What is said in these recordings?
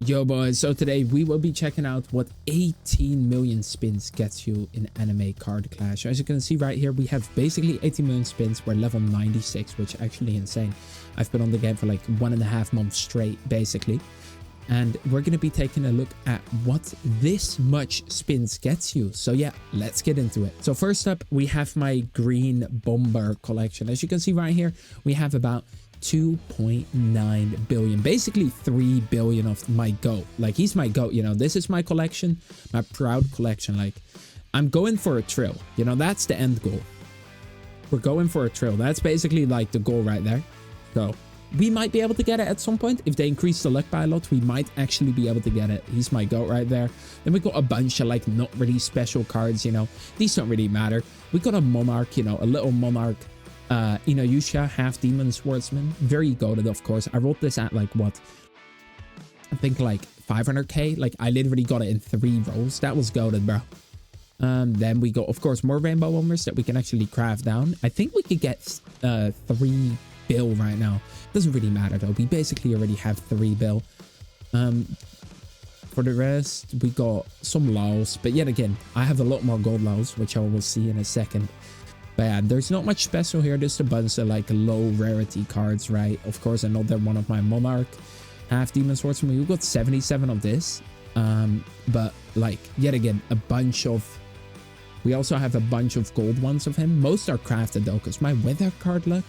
Yo boys, so today we will be checking out what 18 million spins gets you in anime card clash. As you can see right here, we have basically 18 million spins. We're level 96, which actually insane. I've been on the game for like 1.5 months straight basically, and we're going to be taking a look at what this much spins gets you. So yeah, let's get into it. So first up, we have my green bomber collection. As you can see right here, we have about 2.9 billion, basically 3 billion of my goat. Like, he's my goat, you know. This is my collection, my proud collection. Like, I'm going for a trill, you know. That's the end goal. We're going for a trill. That's basically like the goal right there. So we might be able to get it at some point. If they increase the luck by a lot, we might actually be able to get it. He's my goat right there. Then we got a bunch of like not really special cards, you know. These don't really matter. We got a monarch, you know, a little monarch. Inuyasha, half demon swordsman, very goated, of course. I wrote this at like what, I think like 500k. Like, I literally got it in 3 rolls. That was goated, bro. Then we got, of course, more rainbow bombers that we can actually craft down. I think we could get 3 bill right now. Doesn't really matter though. We basically already have 3 bill. For the rest, we got some lows, but yet again, I have a lot more gold lows, which I will see in a second. But yeah, there's not much special here. Just a bunch of like low rarity cards, right? Of course, another one of my monarch, half demon swordsman. We got 77 of this. But like, yet again, a bunch of, we also have a bunch of gold ones of him. Most are crafted though, because my weather card luck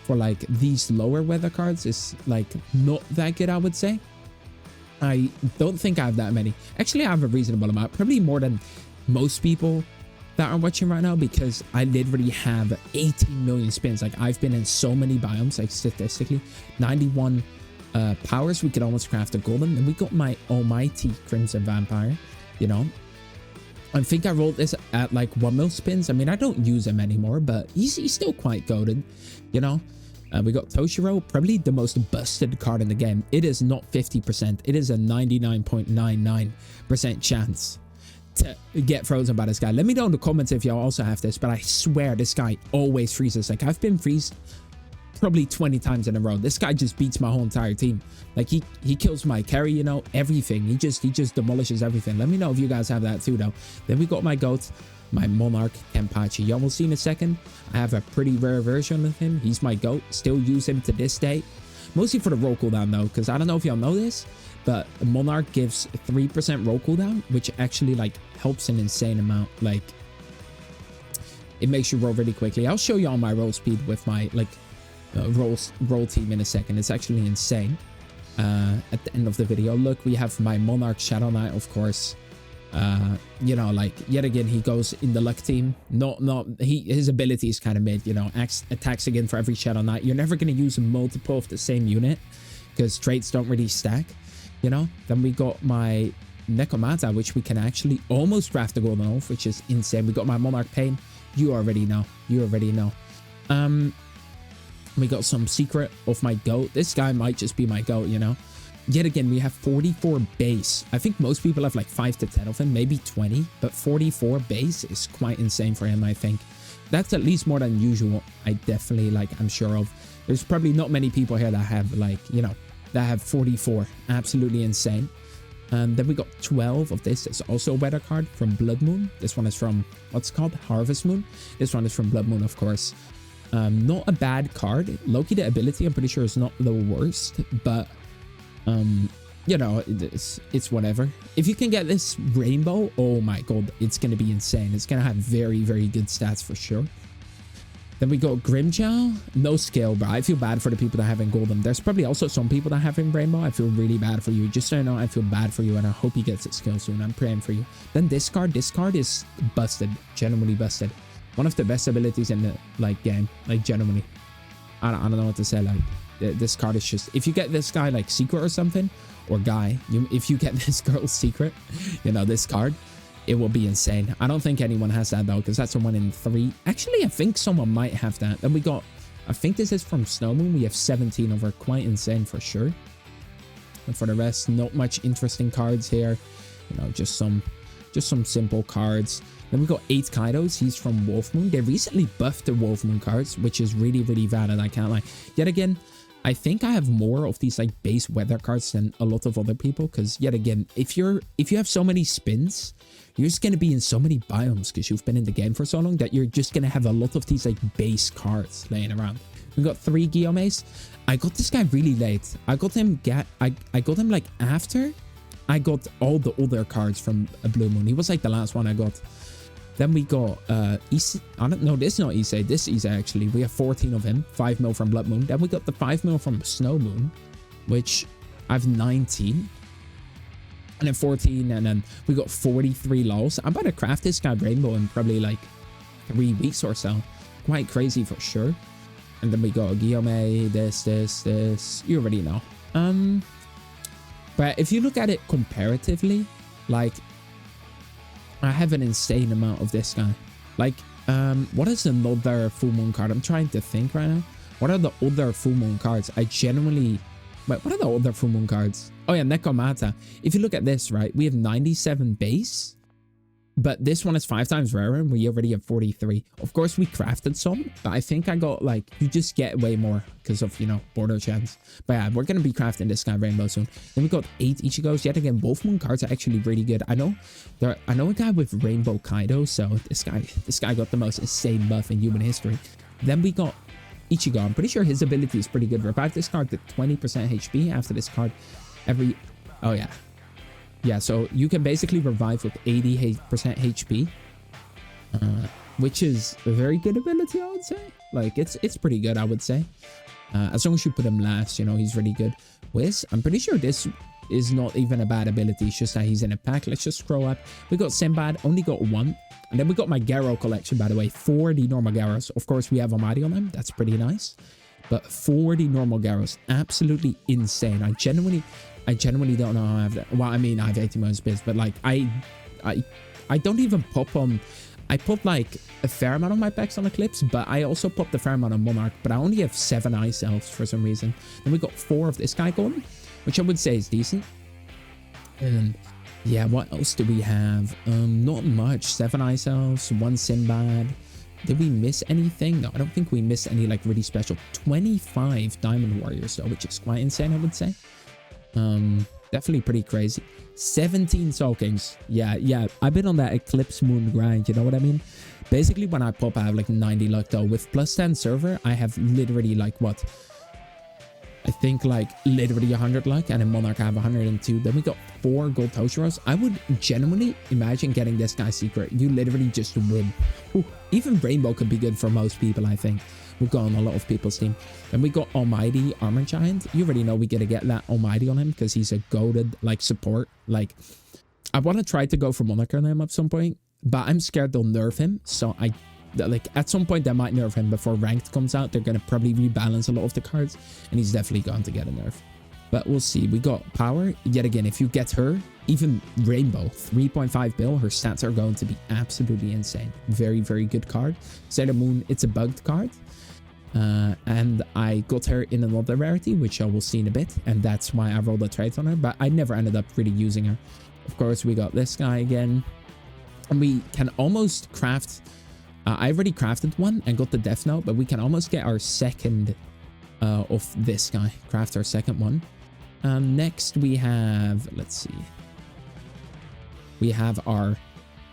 for like these lower weather cards is like not that good, I would say. I don't think I have that many. Actually, I have a reasonable amount, probably more than most people that are watching right now, because I literally have 18 million spins. Like, I've been in so many biomes, like statistically 91 powers. We could almost craft a golden. And we got my almighty crimson vampire, you know. I think I rolled this at like 1 mil spins. I mean, I don't use him anymore, but he's still quite goated, you know. We got Toshiro, probably the most busted card in the game. It is not 50%, it is a 99.99% chance to get frozen by this guy. Let me know in the comments if y'all also have this, but I swear this guy always freezes. Like, I've been freezed probably 20 times in a row. This guy just beats my whole entire team. Like, he kills my carry, you know, everything. He just demolishes everything. Let me know if you guys have that too though. Then we got my goat, my monarch Kenpachi. Y'all will see in a second. I have a pretty rare version of him. He's my goat. Still use him to this day, mostly for the roll cooldown though, because I don't know if y'all know this, but monarch gives 3% roll cooldown, which actually like helps an insane amount. Like, it makes you roll really quickly. I'll show y'all my roll speed with my like roll team in a second. It's actually insane. At the end of the video, look, we have my monarch Shadow Knight, of course. You know, like, yet again, he goes in the luck team. His ability is kind of mid, you know. Attacks again for every Shadow Knight. You're never going to use a multiple of the same unit because traits don't really stack, you know. Then we got my Nekomata, which we can actually almost craft the golden oath, which is insane. We got my monarch pain. You already know. We got some secret of my goat. This guy might just be my goat, you know. Yet again, we have 44 base. I think most people have like 5 to 10 of him, maybe 20, but 44 base is quite insane for him. I think that's at least more than usual. I definitely, like, I'm sure of. There's probably not many people here that have, like, you know, that have 44. Absolutely insane. Then we got 12 of this. It's also a weather card from Blood Moon. This one is from, what's it called? Harvest Moon. This one is from Blood Moon, of course. Not a bad card. Loki, the ability, I'm pretty sure is not the worst, but you know, it's whatever. If you can get this rainbow, oh my god, it's gonna be insane. It's gonna have very, very good stats for sure. Then we got Grimjow, no skill, but I feel bad for the people that have in golden. There's probably also some people that have in rainbow. I feel really bad for you. Just so you know, I feel bad for you, and I hope he gets its skill soon. I'm praying for you. Then this card is busted, genuinely busted. One of the best abilities in the like game, like genuinely. I don't know what to say. Like, this card is just, if you get this guy like secret or something, or guy, if you get this girl's secret, you know, this card, it will be insane. I don't think anyone has that though, because that's a 1 in 3. Actually, I think someone might have that. Then we got, I think this is from Snow Moon. We have 17 of her, quite insane for sure. And for the rest, not much interesting cards here. You know, just some simple cards. Then we got 8 Kaidos. He's from Wolf Moon. They recently buffed the Wolf Moon cards, which is really, really valid. I can't lie. Yet again, I think I have more of these like base weather cards than a lot of other people, because yet again, if you have so many spins, you're just going to be in so many biomes because you've been in the game for so long that you're just going to have a lot of these like base cards laying around. We got 3 Guillaumes. I got this guy really late. I got him I got him like after I got all the other cards from a Blue Moon. He was like the last one I got. Then we got Issei. I don't know, this is not Issei. This is Issei actually. We have 14 of him. 5 mil from Blood Moon. Then we got the 5 mil from Snow Moon, which I have 19. And then 14. And then we got 43 lols. I'm about to craft this guy Rainbow in probably like 3 weeks or so. Quite crazy for sure. And then we got Guillaume, this. You already know. But if you look at it comparatively, like, I have an insane amount of this guy. Like, what is another full moon card? I'm trying to think right now. What are the other full moon cards? I genuinely... Wait, what are the other full moon cards? Oh yeah, Nekomata. If you look at this, right, we have 97 base. But this one is 5 times rarer and we already have 43. Of course, we crafted some, but I think I got like, you just get way more because of, you know, border chance. But yeah, we're going to be crafting this guy Rainbow soon. Then we got 8 Ichigos. Yet again, Wolf Moon cards are actually really good. I know a guy with Rainbow Kaido, so this guy got the most insane buff in human history. Then we got Ichigo. I'm pretty sure his ability is pretty good. Revive this card with 20% HP after this card every... Oh yeah. Yeah, so you can basically revive with 80% HP, which is a very good ability, I would say. Like, it's pretty good, I would say. As long as you put him last, you know, he's really good. Wiz, I'm pretty sure this is not even a bad ability. It's just that he's in a pack. Let's just scroll up. We got Sinbad, only got 1. And then we got my Garo collection, by the way. 40 normal Garos. Of course, we have Almighty on them. That's pretty nice. But 40 normal Garos. Absolutely insane. I genuinely don't know how I have that. Well, I mean, I have 80 million spins, but like, I don't even pop on... I put like a fair amount of my packs on Eclipse, but I also popped a fair amount on Monarch, but I only have 7 Ice Elves for some reason. Then we got 4 of this guy going, which I would say is decent. And yeah, what else do we have? Not much. 7 Ice Elves, 1 Sinbad. Did we miss anything? No, I don't think we missed any like really special. 25 Diamond Warriors though, which is quite insane, I would say. Definitely pretty crazy. 17 Soul Kings. Yeah, I've been on that Eclipse Moon grind, you know what I mean? Basically, when I pop, I have like 90 luck though. With plus 10 server, I have literally like what? I think like literally 100 luck, and in Monarch I have 102. Then we got 4 gold Toshiros. I would genuinely imagine getting this guy secret. You literally just win. Ooh, even Rainbow could be good for most people, I think. We've got on a lot of people's team. Then we got Almighty Armor Giant. You already know we gotta get that Almighty on him because he's a goated like support. Like, I want to try to go for Monarch on him at some point, but I'm scared they'll nerf him. So like at some point they might nerf him before ranked comes out. They're gonna probably rebalance a lot of the cards, and he's definitely going to get a nerf. But we'll see. We got Power. Yet again, if you get her, even Rainbow, 3.5 bill, her stats are going to be absolutely insane. Very, very good card. Sailor Moon, it's a bugged card. And I got her in another rarity, which I will see in a bit. And that's why I rolled a trade on her. But I never ended up really using her. Of course, we got this guy again. And we can almost craft... I already crafted one and got the Death Note. But we can almost get our second of this guy. Craft our second one. Next we have... Let's see. We have our...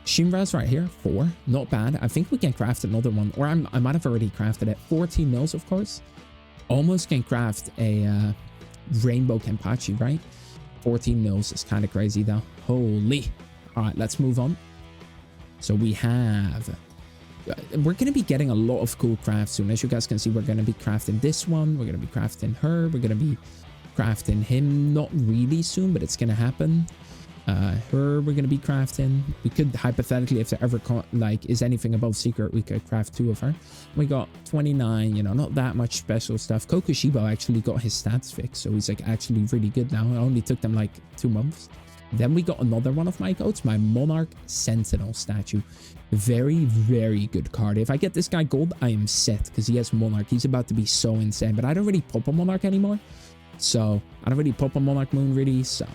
Shinra's right here, 4. Not bad. I think we can craft another one. Or I might have already crafted it. 14 mils, of course. Almost can craft a Rainbow Kenpachi, right? 14 mils is kind of crazy, though. Holy. All right, let's move on. So we have... We're going to be getting a lot of cool crafts soon. As you guys can see, we're going to be crafting this one. We're going to be crafting her. We're going to be crafting him. Not really soon, but it's going to happen. Her we're gonna be crafting. We could hypothetically, if there ever is anything above secret, we could craft 2 of her. We got 29, you know, not that much special stuff. Kokushibo actually got his stats fixed, so he's like actually really good now. It only took them like 2 months. Then we got another one of my codes, my Monarch Sentinel statue. Very, very good card. If I get this guy gold, I am set because he has Monarch. He's about to be so insane, but I don't really pop a Monarch anymore. So I don't really pop a Monarch Moon really, so...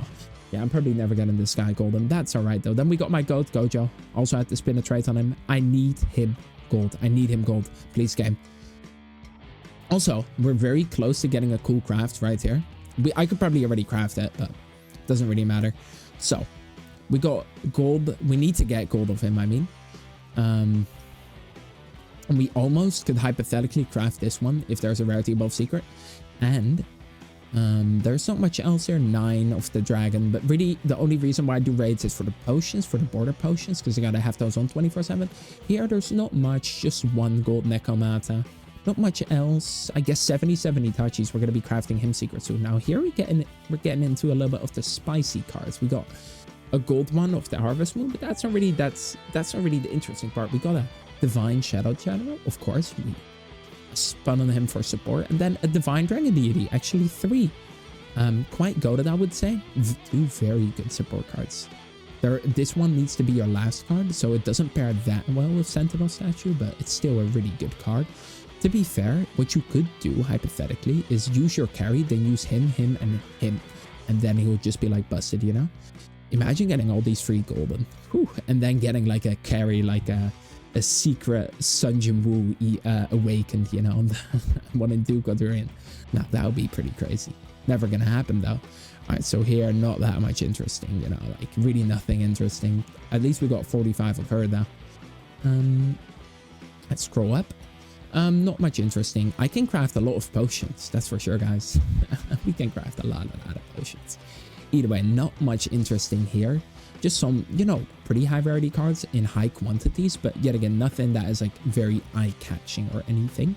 Yeah, I'm probably never getting this guy gold, and that's all right, though. Then we got my goat, Gojo. Also had to spin a trait on him. I need him gold. I need him gold. Please, game. Also, we're very close to getting a cool craft right here. I could probably already craft it, but it doesn't really matter. So, we got gold. We need to get gold of him, I mean. And we almost could hypothetically craft this one if there's a rarity above secret. And there's not much else here. 9 of the dragon. But really, the only reason why I do raids is for the potions, for the border potions, because you gotta have those on 24/7. Here, there's not much. Just 1 gold Necomata. Not much else. I guess 70 touchies. We're gonna be crafting him secret soon. Now here we're getting into a little bit of the spicy cards. We got a gold one of the harvest moon, but that's not really the interesting part. We got a divine shadow general, of course. We spun on him for support, and then a divine dragon deity. Actually 3. Quite goated, I would say. 2 very good support cards. This one needs to be your last card, so it doesn't pair that well with Sentinel statue, but it's still a really good card. To be fair, what you could do, hypothetically, is use your carry, then use him, and him. And then he would just be like busted, you know? Imagine getting all these free golden. Whew, and then getting like a carry, like a secret Sun Jin-woo awakened, you know? One in Duke Durian. Now, that would be pretty crazy. Never gonna happen, though. Alright, so here, not that much interesting, you know? Like, really nothing interesting. At least we got 45 of her, though. Let's scroll up. Not much interesting. I can craft a lot of potions, that's for sure, guys. We can craft a lot of potions. Either way, not much interesting here. Just some, you know, pretty high rarity cards in high quantities, but yet again, nothing that is like very eye-catching or anything.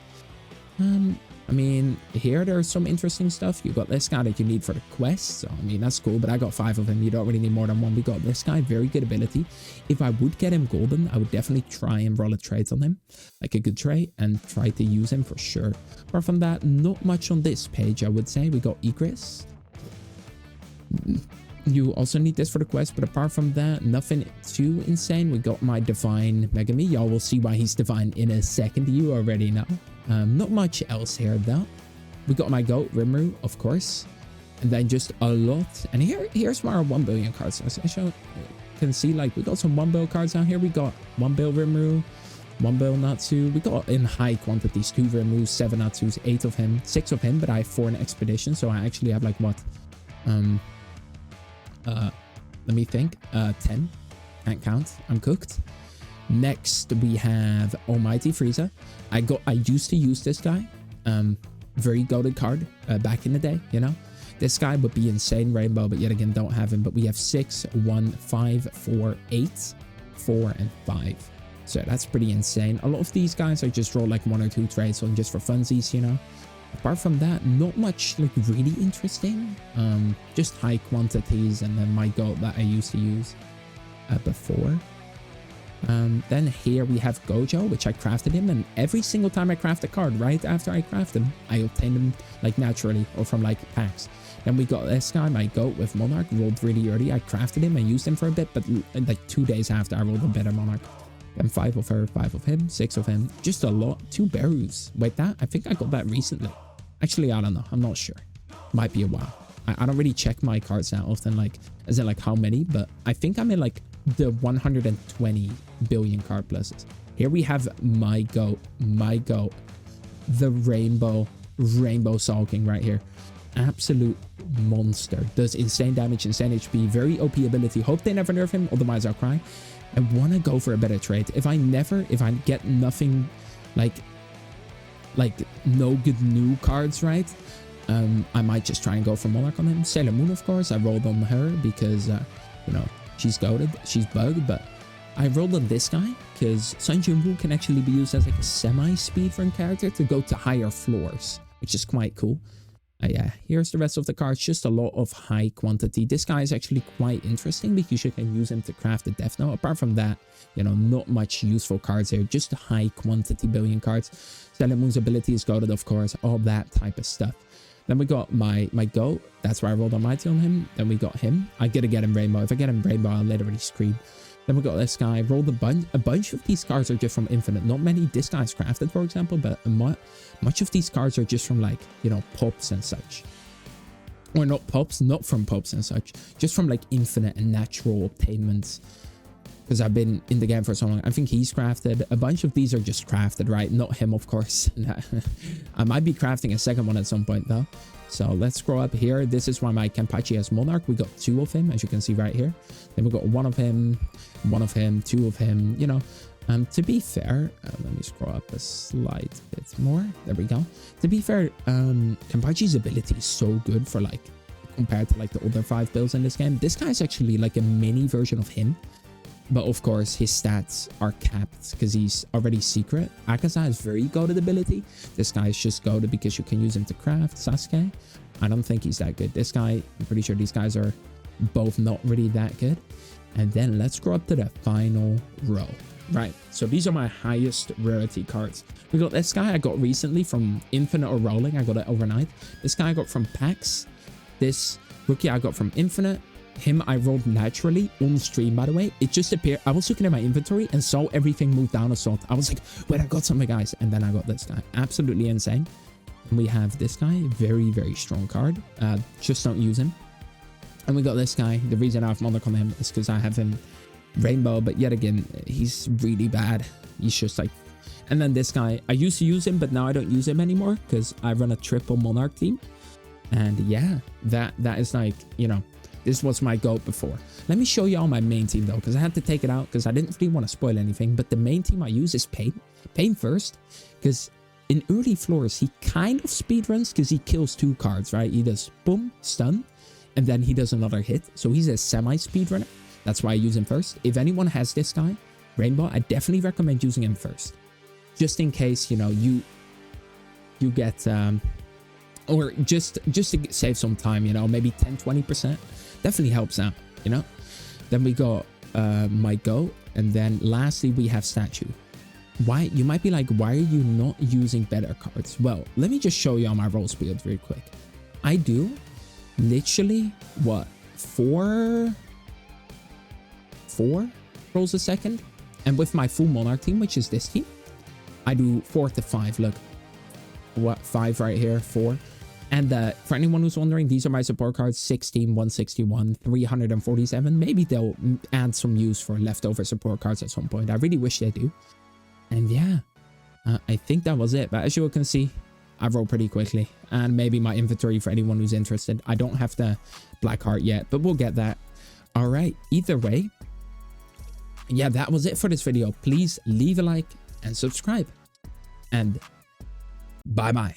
I mean, here there's some interesting stuff. You got this guy that you need for the quest, so I mean, that's cool, but I got 5 of him. You don't really need more than 1. We got this guy, very good ability. If I would get him golden, I would definitely try and roll a trade on him, like a good trade, and try to use him for sure. Apart from that, not much on this page, I would say. We got Egris. You also need this for the quest, but apart from that, nothing too insane. We got my divine Megami. Y'all will see why he's divine in a second. You already know. Not much else here though. We got my goat Rimuru, of course, and then just a lot. And here's my 1 billion cards. As I can see, like, we got some 1 bill cards out here. We got 1 bill Rimuru, 1 bill Natsu. We got in high quantities 2 Rimuru, 7 Natsus, 8 of him, 6 of him, but I have 4 in expedition, so I actually have like what? Let me think. 10. Can't count. I'm cooked. Next, we have Almighty Frieza. I used to use this guy. Very goated card back in the day, you know. This guy would be insane rainbow, but yet again, don't have him. But we have 6, 1, 5, 4, 8, 4, and 5. So that's pretty insane. A lot of these guys I just roll like 1 or 2 trades on just for funsies, you know. Apart from that, not much like really interesting. Just high quantities, and then my goat that I used to use before. Then here we have Gojo, which I crafted him, and every single time I craft a card, right after I craft him, I obtain them like naturally or from like packs. Then we got this guy, my goat with Monarch, rolled really early. I crafted him, I used him for a bit, but like 2 days after I rolled a better Monarch. Then 5 of her, 5 of him, 6 of him, just a lot. 2 Berus. Wait, I think I got that recently. Actually, I don't know. I'm not sure. Might be a while. I don't really check my cards that often, like, as in like how many, but I think I'm in like the 120 billion card pluses. Here we have my goat, the rainbow sulking right here. Absolute monster. Does insane damage, insane HP, very OP ability. Hope they never nerf him, otherwise I'll cry. I want to go for a better trade. If I get nothing like no good new cards, right? I might just try and go for Monarch on him. Sailor Moon, of course, I rolled on her because, you know, she's goated, she's bugged, but I rolled on this guy because Sun Jin-woo can actually be used as like a semi-speedrun character to go to higher floors, which is quite cool. Yeah, here's the rest of the cards, just a lot of high quantity. This guy is actually quite interesting because you can use him to craft the Death Note. Apart from that, you know, not much useful cards here, just high quantity billion cards. Sailor Moon's ability is goated, of course, all that type of stuff. Then we got my goat. That's why I rolled Almighty on him. Then we got him. I gotta get him Rainbow. If I get him Rainbow, I'll literally scream. Then we got this guy. Rolled a bunch of these cards are just from Infinite. Not many this guy's crafted, for example, but much of these cards are just from, like, you know, pops and such. Or not pops, not from pops and such. Just from like Infinite and natural obtainments. because I've been in the game for so long. I think he's crafted. A bunch of these are just crafted, right? Not him, of course. I might be crafting a second one at some point, though. So let's scroll up here. This is why my Kenpachi has Monarch. We got 2 of him, as you can see right here. Then we got 1 of him, 2 of him, you know. To be fair, let me scroll up a slight bit more. There we go. To be fair, Kenpachi's ability is so good for like, compared to like the other 5 builds in this game. This guy's actually like a mini version of him. But of course, his stats are capped because he's already secret. Akaza is very goated ability. This guy is just goated because you can use him to craft. Sasuke, I don't think he's that good. This guy, I'm pretty sure these guys are both not really that good. And then let's scroll up to the final row. Right, so these are my highest rarity cards. We got this guy I got recently from Infinite or Rolling. I got it overnight. This guy I got from PAX. This rookie I got from Infinite. Him I rolled naturally on stream, by the way. It just appeared. I was looking at my inventory and saw everything move down a salt. I was like, wait, I got something, guys. And then I got this guy. Absolutely insane. And we have this guy. Very, very strong card. Just don't use him. And we got this guy. The reason I have Monarch on him is because I have him Rainbow. But yet again, he's really bad. He's just like... And then this guy. I used to use him, but now I don't use him anymore because I run a triple Monarch team. And yeah, that is like, you know... This was my GOAT before. Let me show you all my main team though, because I had to take it out because I didn't really want to spoil anything. But the main team I use is Pain. Pain first, because in early floors, he kind of speedruns because he kills 2 cards, right? He does boom, stun, and then he does another hit. So he's a semi-speedrunner. That's why I use him first. If anyone has this guy, Rainbow, I definitely recommend using him first. Just in case, you know, you get... or just to save some time, you know, maybe 10-20%. Definitely helps out, you know. Then we got my GOAT, and then lastly we have Statue. Why, you might be like, why are you not using better cards? Well, let me just show you on my roll speed real quick. I do literally what, 4 rolls a second, and with my full Monarch team, which is this team, I do 4 to 5. Look, what, 5 right here, 4. And for anyone who's wondering, these are my support cards: 16, 161, 347. Maybe they'll add some use for leftover support cards at some point. I really wish they do. And yeah, I think that was it. But as you can see, I roll pretty quickly. And maybe my inventory for anyone who's interested. I don't have the black heart yet, but we'll get that. All right, either way. Yeah, that was it for this video. Please leave a like and subscribe. And bye-bye.